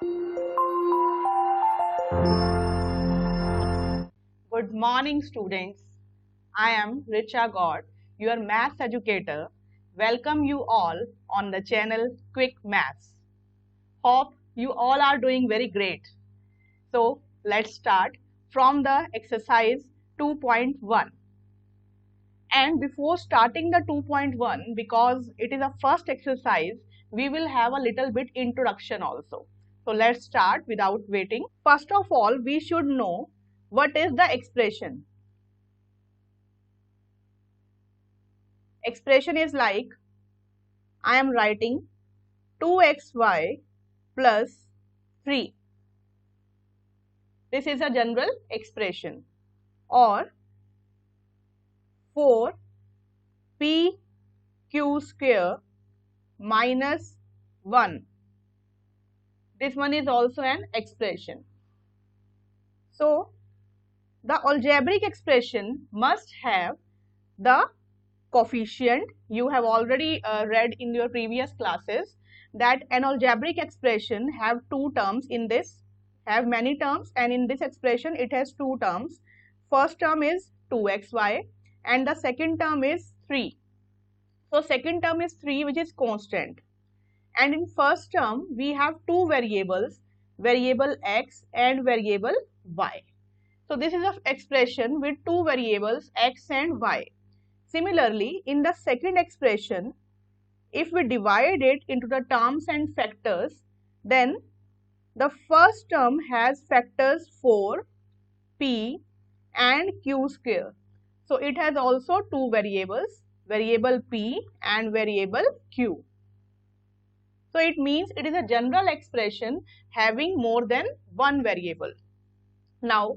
Good morning, students. I am Richa God, your maths educator. Welcome you all on the channel Quick Maths. Hope you all are doing very great. So let's start from the exercise 2.1. And before starting the 2.1, because it is a first exercise, we will have a little bit introduction also. So let's start without waiting. First of all, we should know what is the expression. Expression is like, I am writing 2xy plus 3. This is a general expression. Or 4p q square minus 1. This one is also an expression. So, the algebraic expression must have the coefficient. You have already read in your previous classes that an algebraic expression have two terms in this, have many terms, and in this expression it has two terms. First term is 2xy and the second term is 3. So second term is 3, which is constant, and in first term we have two variables, variable x and variable y. So this is an expression with two variables x and y. Similarly, in the second expression, if we divide it into the terms and factors, then the first term has factors 4, p and q square. So it has also two variables, variable p and variable q. So it means it is a general expression having more than one variable. Now,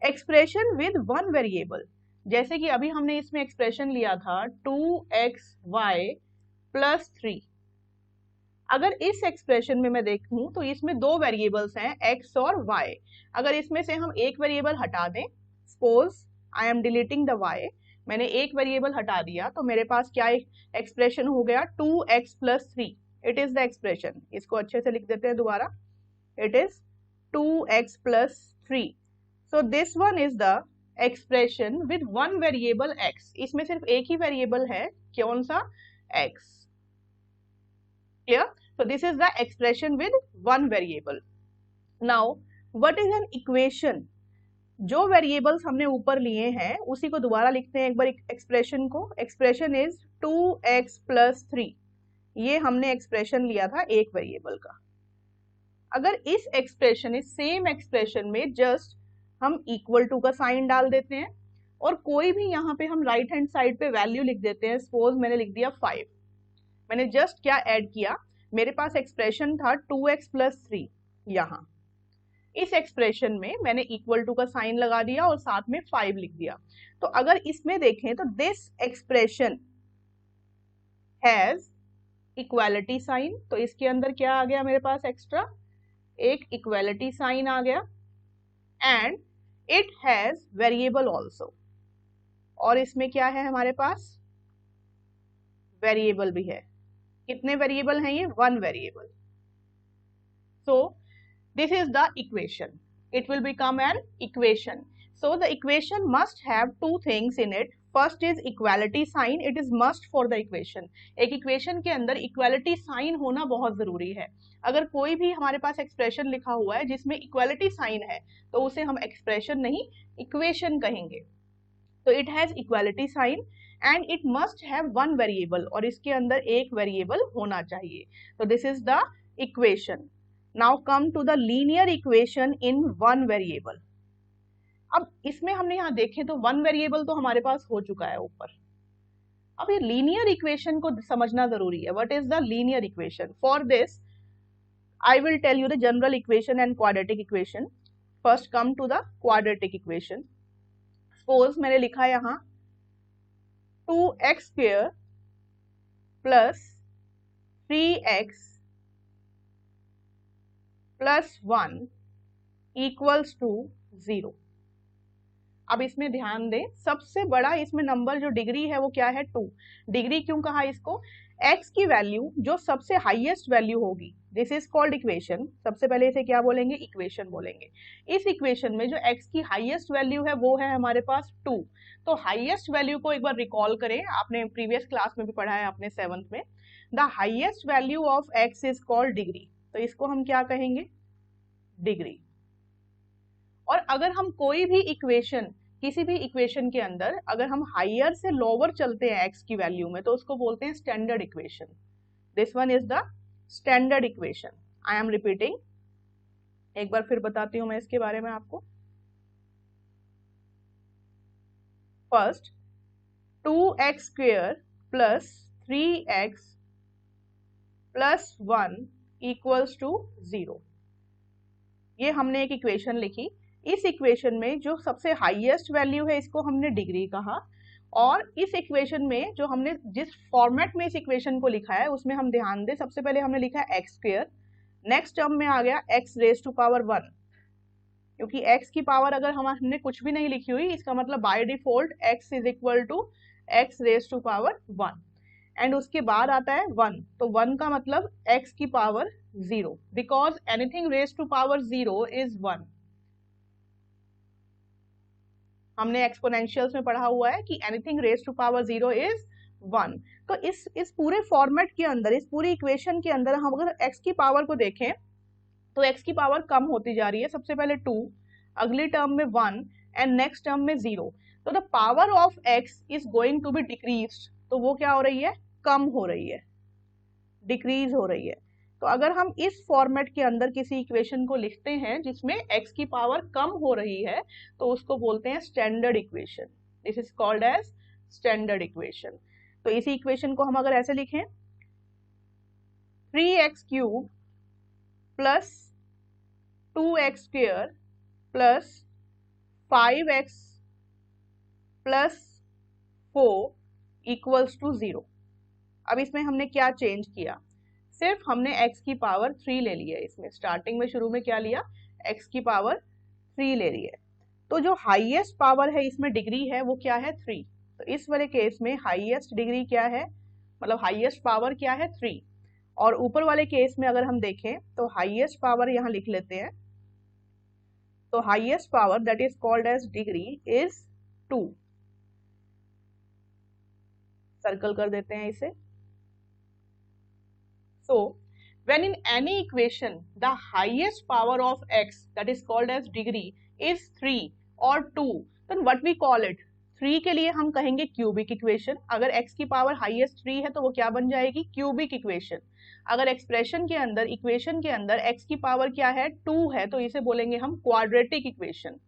expression with one variable, जैसे कि अभी हमने इसमें expression लिया था 2xy plus 3. अगर इस expression में मैं देखूं तो इसमें दो वेरिएबल्स हैं x और y. अगर इसमें से हम एक वेरिएबल हटा दें, suppose I am deleting the y, मैंने एक वेरिएबल हटा दिया तो मेरे पास क्या एक्सप्रेशन हो गया 2x plus 3. It is the expression. इसको अच्छे से लिख देते हैं दोबारा. It is 2x plus 3. So this one is the expression with one variable x. इसमें सिर्फ एक ही वेरिएबल है, कौन सा? x. Clear? So this is the expression with one variable. Now, what is an equation? जो वेरिएबल्स हमने ऊपर लिए हैं उसी को दोबारा लिखते हैं एक बार एक्सप्रेशन को. Expression is 2x plus 3. ये हमने एक्सप्रेशन लिया था एक वेरिएबल का. अगर इस एक्सप्रेशन, इस सेम एक्सप्रेशन में जस्ट हम इक्वल टू का साइन डाल देते हैं और कोई भी यहाँ पे हम राइट हैंड साइड पे वैल्यू लिख देते हैं. सपोज मैंने लिख दिया 5. मैंने जस्ट क्या ऐड किया, मेरे पास एक्सप्रेशन था 2x प्लस 3. यहाँ इस एक्सप्रेशन में मैंने इक्वल टू का साइन लगा दिया और साथ में 5 लिख दिया. तो अगर इसमें देखें तो this expression has equality sign. तो इसके अंदर क्या आ गया मेरे पास एक्स्ट्रा, एक इक्वालिटी साइन आ गया. And it has variable also. और इसमें क्या है हमारे पास, वेरिएबल भी है. कितने वेरिएबल हैं ये? One variable. So this is the equation. It will become an equation. So the equation must have two things in it. First is equality sign. It is must for the equation. एक equation के अंदर equality sign होना बहुत जरूरी है. अगर कोई भी हमारे पास एक्सप्रेशन लिखा हुआ है जिसमें इक्वालिटी साइन है तो उसे हम एक्सप्रेशन नहीं इक्वेशन कहेंगे. तो it has equality sign and it must have one variable. और इसके अंदर एक वेरिएबल होना चाहिए. तो this is the equation. Now come to the linear equation in one variable. अब इसमें हमने यहाँ देखें तो वन वेरिएबल तो हमारे पास हो चुका है ऊपर. अब ये लीनियर इक्वेशन को समझना जरूरी है. What is the linear equation? For this I will tell you the general equation and quadratic equation. First come to the quadratic equation. Suppose मैंने लिखा यहाँ 2x square plus 3x plus 1 equals to 0. अब इसमें ध्यान दें, सबसे बड़ा इसमें नंबर जो डिग्री है वो क्या है? 2. डिग्री क्यों कहा इसको? x की वैल्यू जो सबसे हाईएस्ट वैल्यू होगी, दिस इज कॉल्ड इक्वेशन। सबसे पहले इसे क्या बोलेंगे, इक्वेशन बोलेंगे। इस इक्वेशन में जो x की हाईएस्ट वैल्यू है वो है हमारे पास 2। तो हाईएस्ट वैल्यू को एक बार रिकॉल करें, आपने प्रीवियस क्लास में भी पढ़ा है आपने 7th में। The highest value of x is called degree, तो इसको हम क्या कहेंगे, डिग्री। और अगर हम कोई भी इक्वेशन, किसी भी इक्वेशन के अंदर अगर हम हायर से लोअर चलते हैं x की वैल्यू में, तो उसको बोलते हैं standard equation. This one is the standard equation. I am repeating, एक बार फिर बताती हूं मैं इसके बारे में आपको। First 2x square plus 3x plus 1 equals to 0। ये हमने एक इक्वेशन लिखी। इस इक्वेशन में जो सबसे हाईएस्ट वैल्यू है इसको हमने डिग्री कहा, और इस इक्वेशन में जो हमने जिस फॉर्मेट में इस इक्वेशन को लिखा है उसमें हम ध्यान दें, सबसे पहले हमने लिखा है एक्स स्क्वेयर, नेक्स्ट टर्म में आ गया x रेज टू पावर 1, क्योंकि x की पावर अगर हमने कुछ भी नहीं लिखी हुई, इसका मतलब by default x is equal to x raise to power 1, एंड उसके बाद आता है 1, तो 1 का मतलब x की power 0, because anything raise to power 0 is 1। हमने एक्सपोनेंशियल्स में पढ़ा हुआ है कि anything raise to power 0 is 1। तो इस पूरे फॉर्मेट के अंदर, इस पूरी इक्वेशन के अंदर हम अगर x की पावर को देखें तो x की पावर कम होती जा रही है। सबसे पहले 2, अगली टर्म में 1 एंड नेक्स्ट टर्म में 0। तो the power of x is going to be decreased, तो वो क्या हो रही है, कम हो रही है, डिक्रीज हो रही है। तो अगर हम इस फॉर्मेट के अंदर किसी इक्वेशन को लिखते हैं जिसमें x की पावर कम हो रही है, तो उसको बोलते हैं standard equation. This is called as standard equation. तो इसी इक्वेशन को हम अगर ऐसे लिखें, 3x cube plus 2x square plus 5x plus 4 equals to 0। अब इसमें हमने क्या चेंज किया, सिर्फ हमने x की पावर 3 ले ली है। इसमें स्टार्टिंग में शुरू में क्या लिया, x की पावर 3 ले ली है। तो जो हाईएस्ट पावर है इसमें डिग्री है वो क्या है, 3। तो इस वाले केस में हाईएस्ट डिग्री क्या है, मतलब हाईएस्ट पावर क्या है, 3। और ऊपर वाले केस में अगर हम देखें तो हाईएस्ट पावर यहाँ लिख लेते हैं, तो highest power that is called as degree is 2। Circle कर देते हैं इसे। So, when in any equation the highest power of x that is called as degree is 3 or 2, then what we call it, 3 के लिए हम कहेंगे cubic equation. अगर x की पावर हाईएस्ट 3 है तो वो क्या बन जाएगी, क्यूबिक इक्वेशन। अगर एक्सप्रेशन के अंदर, इक्वेशन के अंदर x की पावर क्या है, 2 है, तो इसे बोलेंगे हम quadratic equation.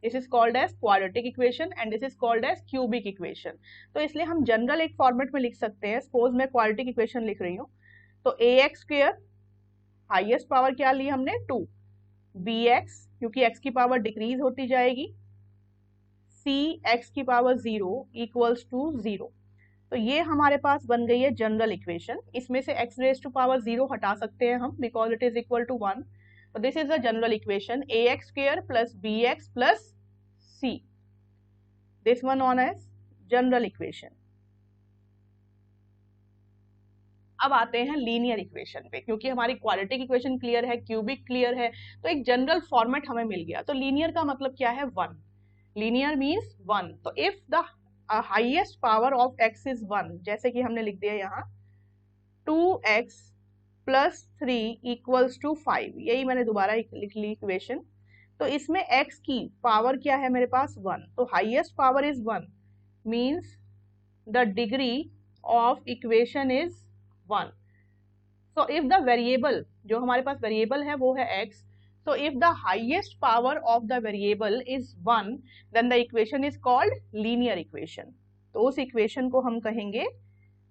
This is called as quadratic equation and this is called as cubic equation. तो इसलिए हम जनरल एक फॉर्मेट में लिख सकते हैं। सपोज मैं क्वाड्रेटिक इक्वेशन लिख रही हूँ, तो ax स्क्वेयर हाईएस्ट पावर क्या ली हमने, 2, bx क्योंकि x की पावर डिक्रीज होती जाएगी, c x की पावर 0 इक्वल्स टू 0। तो ये हमारे पास बन गई है जनरल इक्वेशन। इसमें से x रेज टू पावर 0 हटा सकते हैं हम, because it is equal to 1। तो this is the general equation, ax square plus bx plus c, this one known as general equation. अब आते हैं लीनियर इक्वेशन पे, क्योंकि हमारी क्वाड्रेटिक इक्वेशन क्लियर है, क्यूबिक क्लियर है, तो एक जनरल फॉर्मेट हमें मिल गया। तो लीनियर का मतलब क्या है, 1। Linear means 1। तो if the highest power of x is 1, जैसे कि हमने लिख दिया यहाँ 2x प्लस 3 इक्वल्स टू 5, यही मैंने दोबारा लिख ली इक्वेशन। तो इसमें x की पावर क्या है मेरे पास, 1। तो highest power is 1 means the degree of equation is 1। So if the variable, जो हमारे पास वेरिएबल है वो है x, so if the highest power of the variable is 1, then the equation is called linear equation। तो उस equation को हम कहेंगे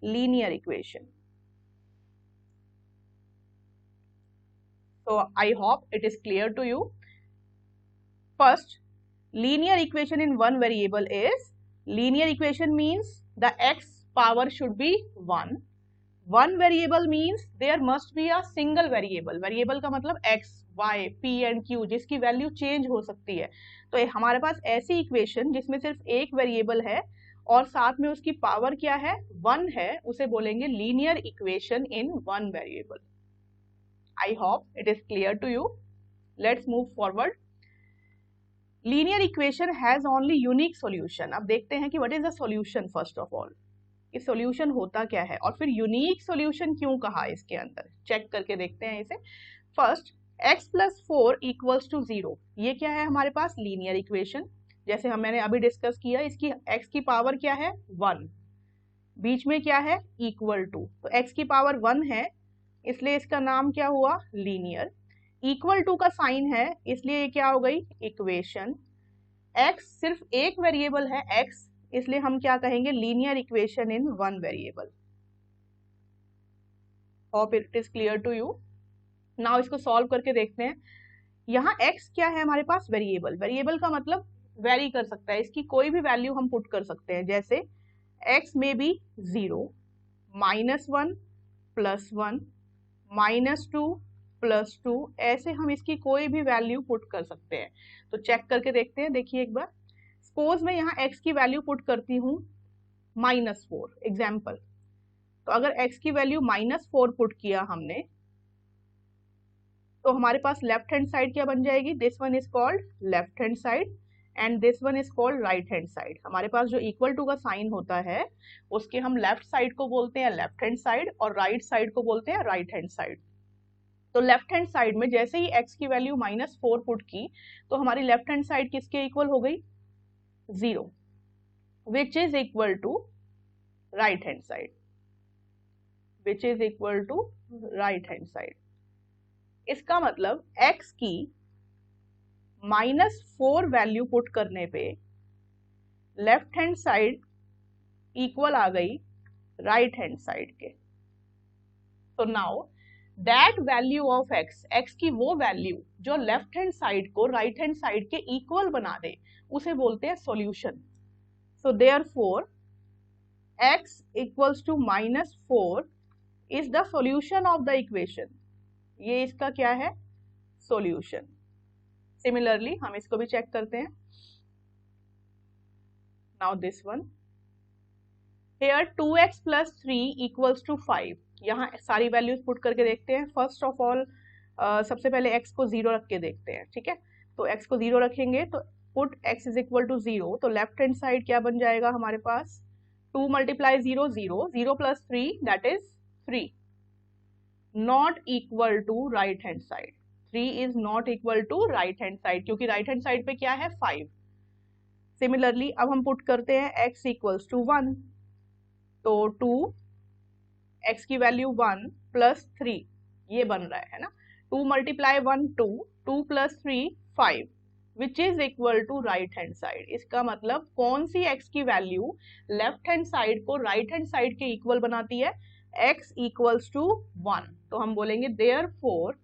linear equation। So I hope it is clear to you। First, linear equation in one variable is, linear equation means the x power should be 1। One variable means there must be a single variable. Variable का मतलब x, y, p and q, जिसकी value change हो सकती है। तो हमारे पास ऐसी equation जिसमें सिर्फ एक वेरिएबल है और साथ में उसकी पावर क्या है, 1 है, उसे बोलेंगे linear equation in one variable. I hope it is clear to you. Let's move forward. Linear equation has only unique solution. अब देखते हैं कि what is the solution first of all. कि solution होता क्या है और फिर unique solution क्यों कहा इसके अंदर, चेक करके देखते हैं इसे. First, x plus 4 equals to 0. ये क्या है हमारे पास? linear equation. जैसे मैंने अभी डिस्कस किया, इसकी x की पावर क्या है? 1. बीच में क्या है? Equal to. तो x की पावर 1 है, इसलिए इसका नाम क्या हुआ? लीनियर. इक्वल टू का साइन है, इसलिए ये क्या हो गई? इक्वेशन. x सिर्फ एक वेरिएबल है x, इसलिए हम क्या कहेंगे? Linear equation in one variable. Hope it is clear to you. Now इसको सॉल्व करके देखते हैं. यहाँ x क्या है हमारे पास? वेरिएबल. वेरिएबल का मतलब वेरी कर सकता है, इसकी कोई भी वैल्यू हम पुट कर सकते हैं. जैसे x में भी 0, -1, +1, -2, +2, ऐसे हम इसकी कोई भी वैल्यू पुट कर सकते हैं. तो चेक करके देखते हैं. देखिए एक बार, सपोज मैं यहाँ x की वैल्यू पुट करती हूँ -4 एग्जाम्पल. तो अगर x की वैल्यू -4 पुट किया हमने, तो हमारे पास लेफ्ट हैंड साइड क्या बन जाएगी? This one is called left hand side and this one is called right hand side. हमारे पास जो इक्वल टू का साइन होता है उसके हम लेफ्ट साइड को बोलते हैं लेफ्ट हैंड साइड और राइट साइड को बोलते हैं राइट हैंड साइड. तो लेफ्ट हैंड साइड में जैसे ही x की वैल्यू -4 पुट की, तो हमारी लेफ्ट हैंड साइड किसके इक्वल हो गई? 0, which is equal to right hand side, which is equal to right hand side. इसका मतलब x की -4 वैल्यू पुट करने पे लेफ्ट हैंड साइड इक्वल आ गई राइट हैंड साइड के. तो now that value of x, x की वो वैल्यू जो लेफ्ट हैंड साइड को राइट हैंड साइड के इक्वल बना दे, उसे बोलते हैं solution. So therefore x equals to -4 is the solution of the equation. ये इसका क्या है? सॉल्यूशन. सिमिलरली हम इसको भी चेक करते हैं. Now this one here 2x + 3 equals to 5. यहाँ सारी वैल्यूज पुट करके देखते हैं. फर्स्ट ऑफ ऑल सबसे पहले x को 0 रख के देखते हैं. ठीक है, तो x को 0 रखेंगे तो put x is equal to 0. तो लेफ्ट हैंड साइड क्या बन जाएगा हमारे पास? 2 × 0 0, 0 + 3 that is 3, not equal to right hand side. 3 is not equal to right hand side, क्योंकि राइट हैंड साइड पे क्या है? 5. सिमिलरली अब हम पुट करते हैं x इक्वल्स टू 1. तो 2, x की वैल्यू 1 + 3 ये बन रहा है ना. 2 × 1 2, 2 + 3 5, which is equal to right hand side. इसका मतलब कौन सी x की वैल्यू लेफ्ट हैंड साइड को राइट हैंड साइड के इक्वल बनाती है? x equals to 1. तो हम बोलेंगे therefore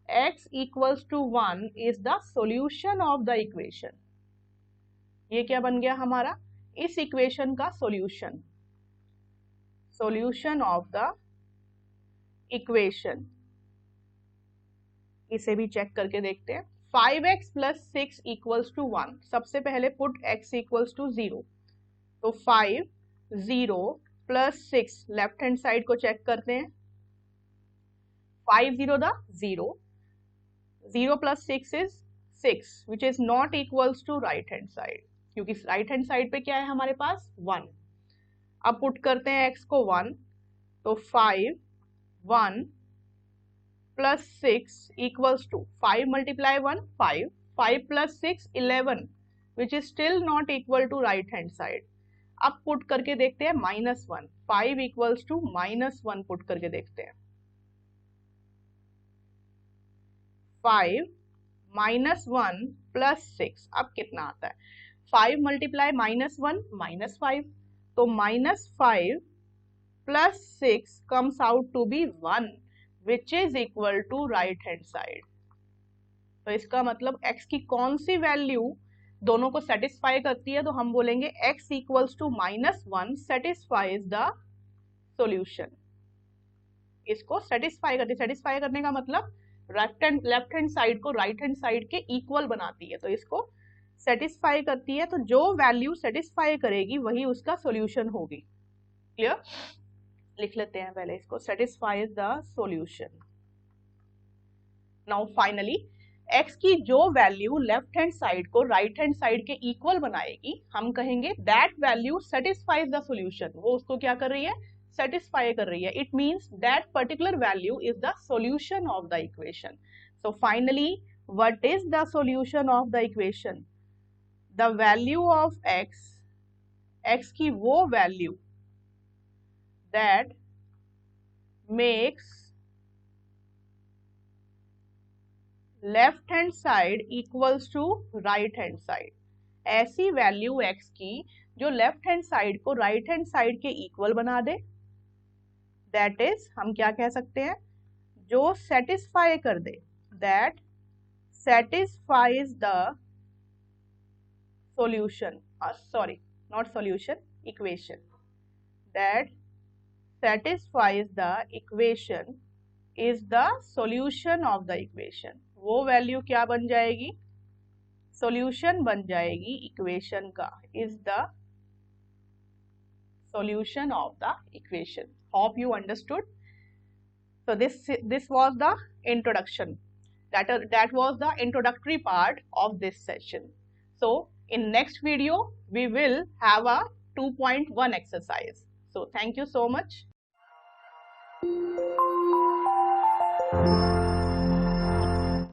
x equals to 1 is the solution of the equation. ये क्या बन गया हमारा? इस इक्वेशन का solution, solution of the equation. इसे भी चेक करके देखते हैं. 5x + 6 equals to 1. सबसे पहले पुट x इक्वल्स टू 0. तो 5, 0 + 6 लेफ्ट हैंड साइड को चेक करते हैं. 5 0 द 0, 0 + 6 is 6, which is not equals to right hand side, क्योंकि राइट हैंड साइड पे क्या है हमारे पास? 1. अब पुट करते हैं x को 1. तो 5, 1 + 6 equals to 5 × 1 5, 5 + 6 11, which is still not equal to right hand side. अब पुट करके देखते हैं -1. 5 इक्वल्स टू -1 पुट करके देखते हैं. 5 -1 + 6, अब कितना आता है? 5 × -1 -5. तो -5 + 6 comes out to be 1, which is equal to right hand side. तो इसका मतलब x की कौन सी वैल्यू दोनों को सेटिस्फाई करती है? तो हम बोलेंगे x equals to -1 satisfies the solution. इसको सेटिस्फाई करती, सेटिस्फाई करने का मतलब लेफ्ट हैंड साइड को राइट हैंड साइड के इक्वल बनाती है. तो इसको सेटिस्फाई करती है, तो जो वैल्यू सेटिस्फाई करेगी वही उसका सॉल्यूशन होगी. क्लियर? लिख लेते हैं पहले इसको. Satisfies the solution. Now finally x की जो वैल्यू लेफ्ट हैंड साइड को राइट हैंड साइड के इक्वल बनाएगी, हम कहेंगे that value satisfies the solution. वो उसको क्या कर रही है, सेटिस्फाई कर रही है। It means that particular value is the solution of the equation. So finally what is the solution of the equation? The value of x की वो value that makes left hand side equals to right hand side. ऐसी value x की जो left hand side को right hand side के equal बना दे, that is हम क्या कह सकते हैं, जो सेटिस्फाई कर दे, that satisfies the solution, sorry, not solution, equation, that satisfies the equation is the solution of the equation। वो वैल्यू क्या बन जाएगी, सॉल्यूशन बन जाएगी इक्वेशन का, is the solution of the equation। Hope you understood। So this was the introduction, that was the introductory part of this session। So in next video we will have a 2.1 exercise। So thank you so much।